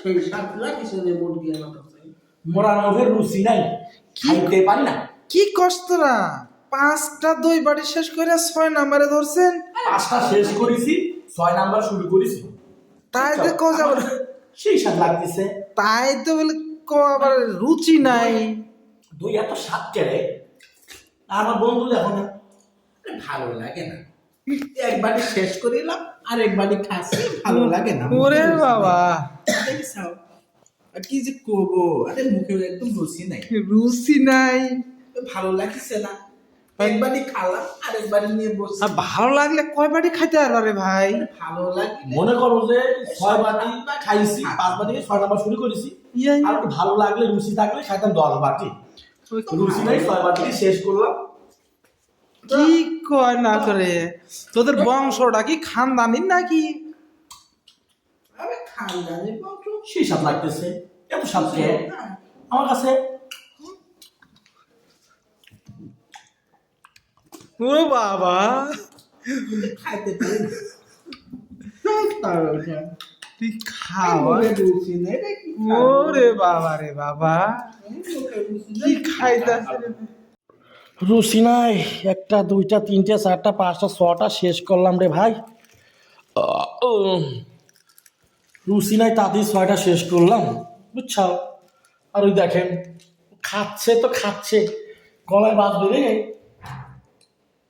সেই স্বাদ লাগিছে রে মুরগি আমার কাছে। মোরা নভের রুচি নাই, খাইতে পারি না। কি কষ্টরা 5টা দই বাড়ি শেষ করে 6 নম্বরে ধরছেন। 5টা শেষ করেছি, 6 নাম্বার শুরু করেছি। তাই তো কো যাব, সেই স্বাদ লাগতেছে। তাই তো বলে কো আবার রুচি নাই। দই এত স্বাদ কেড়ে, আমার বন্ধু দেখো না। ভালো লাগে না, একবারই শেষ করিলাম আর একবারই খাচ্ছি, ভালো লাগে না। ওরে বাবা, দেখছাও আর কি যে করবো, আরে মুখে একদম রুচি নাই, রুচি নাই। ভালো লাগছে না, একবারই খালাম আর একবারই নিয়ে বসছি। আর ভালো লাগলে কয় বাড়ি খাইতে আলো রে ভাই? ভালো লাগে মনে করো যে 6 বাটি খাইছি, 5 বাটি 6 নাম্বার শুরু করেছি। আর একটু ভালো লাগলে, রুচি থাকলে খাইতাম 10 বাটি। রুচি নাই, 6 বাটি শেষ করলাম। কি কয় না করে, তোদের বংশটা কি খানদানি নাকি? আরে খানদানি বংশ সেই স্বাদ লাগতেছে, এত স্বাদ খেয়ে আমার কাছে। ও বাবা, খাইতে পারি না। তুই খাওয়া। রুচি নেই রে, কি ওরে বাবা রে বাবা, কি খাইতাছে রে? রুচি নাই, 1টা 2টা 3টে 4টা 5টা 6টা শেষ করলাম রে ভাই। রুচি নাই, তাতেই 6টা শেষ করলাম, বুঝছো। আর ওই দেখেন, খাচ্ছে তো খাচ্ছে, গলায় বাঁধবে রে।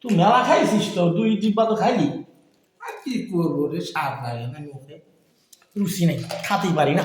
তুই মেলা খাইছিস তো, 2 ডিব্বা তো খাইলি। আর কি করবো রে, স্বাদ লাগে না মুখে। রুচি নেই, খাতেই পারি না।